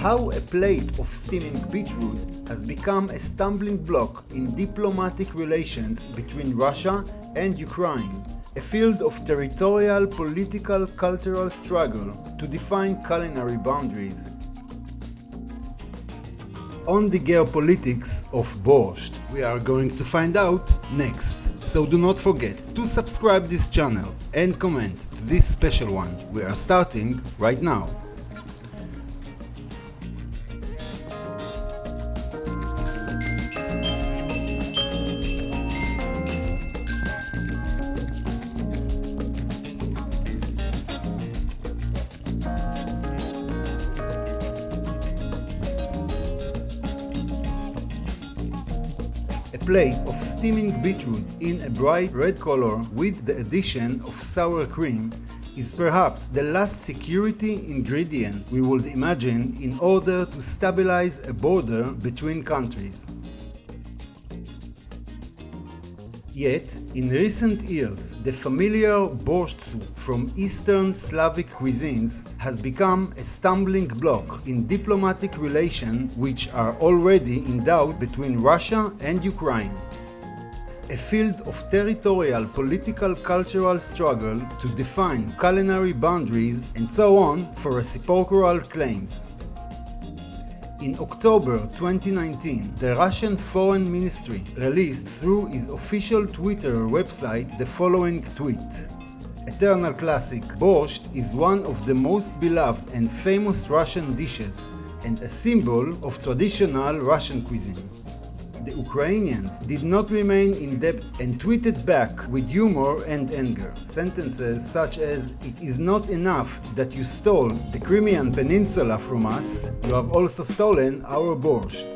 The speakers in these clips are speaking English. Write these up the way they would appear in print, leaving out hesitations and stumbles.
How a plate of steaming beetroot has become a stumbling block in diplomatic relations between Russia and Ukraine, a field of territorial, political, cultural struggle to define culinary boundaries. On the geopolitics of borscht, we are going to find out next. So do not forget to subscribe this channel and comment to this special one. We are starting right now. A plate of steaming beetroot in a bright red color with the addition of sour cream is perhaps the last security ingredient we would imagine in order to stabilize a border between countries. Yet, in recent years, the familiar borscht soup from Eastern Slavic cuisines has become a stumbling block in diplomatic relations which are already in doubt between Russia and Ukraine. A field of territorial, political, cultural struggle to define culinary boundaries and so on for reciprocal claims. In October 2019, the Russian Foreign Ministry released through its official Twitter website the following tweet. Eternal classic, borscht is one of the most beloved and famous Russian dishes and a symbol of traditional Russian cuisine. The Ukrainians did not remain in debt and tweeted back with humor and anger. Sentences such as, "It is not enough that you stole the Crimean Peninsula from us, you have also stolen our borscht."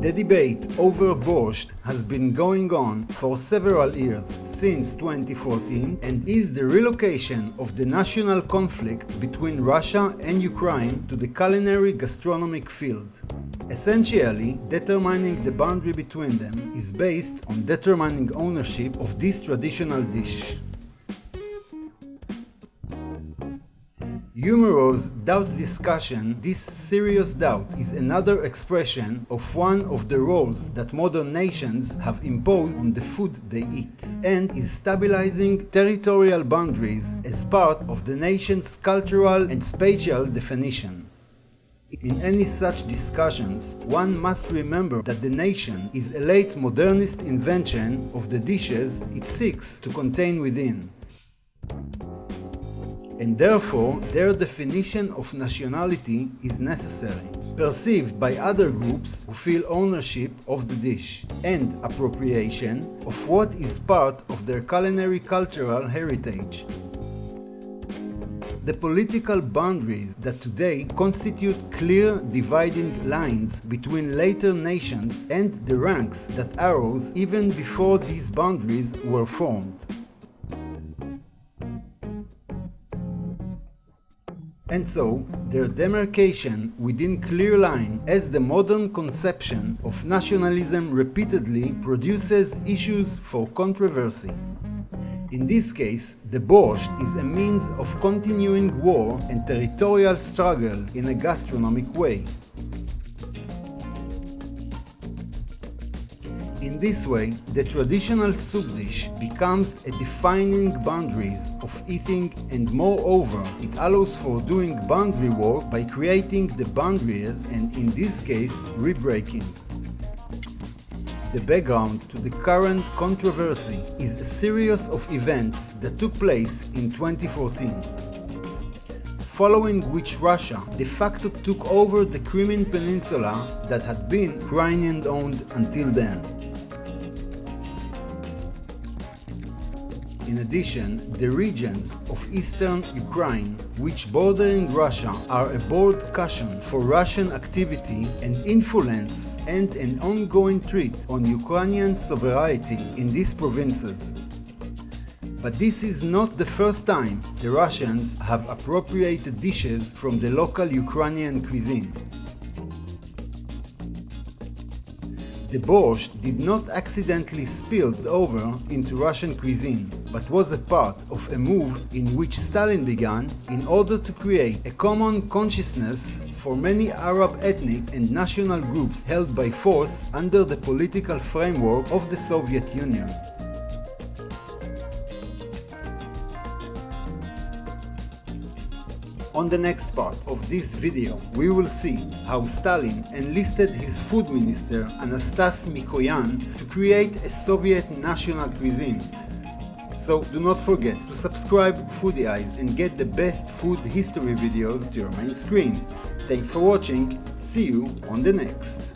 The debate over borscht has been going on for several years, since 2014, and is the relocation of the national conflict between Russia and Ukraine to the culinary gastronomic field. Essentially, determining the boundary between them is based on determining ownership of this traditional dish. Humorous doubt discussion, this serious doubt is another expression of one of the roles that modern nations have imposed on the food they eat, and is stabilizing territorial boundaries as part of the nation's cultural and spatial definition. In any such discussions, one must remember that the nation is a late modernist invention of the dishes it seeks to contain within, and therefore their definition of nationality is necessary, perceived by other groups who feel ownership of the dish, and appropriation of what is part of their culinary cultural heritage. The political boundaries that today constitute clear dividing lines between later nations and the ranks that arose even before these boundaries were formed. And so, their demarcation within clear line as the modern conception of nationalism repeatedly produces issues for controversy. In this case, the borscht is a means of continuing war and territorial struggle in a gastronomic way. In this way, the traditional soup dish becomes a defining boundaries of eating, and moreover, it allows for doing boundary work by creating the boundaries and, in this case, rebreaking. The background to the current controversy is a series of events that took place in 2014, following which Russia de facto took over the Crimean Peninsula that had been Ukrainian-owned until then. In addition, the regions of eastern Ukraine, which bordering Russia, are a broad cushion for Russian activity and influence and an ongoing threat on Ukrainian sovereignty in these provinces. But this is not the first time the Russians have appropriated dishes from the local Ukrainian cuisine. The borscht did not accidentally spill over into Russian cuisine, but was a part of a move in which Stalin began in order to create a common consciousness for many Arab ethnic and national groups held by force under the political framework of the Soviet Union. On the next part of this video, we will see how Stalin enlisted his food minister Anastas Mikoyan to create a Soviet national cuisine. So do not forget to subscribe Foodie Eyes and get the best food history videos to your main screen. Thanks for watching, see you on the next.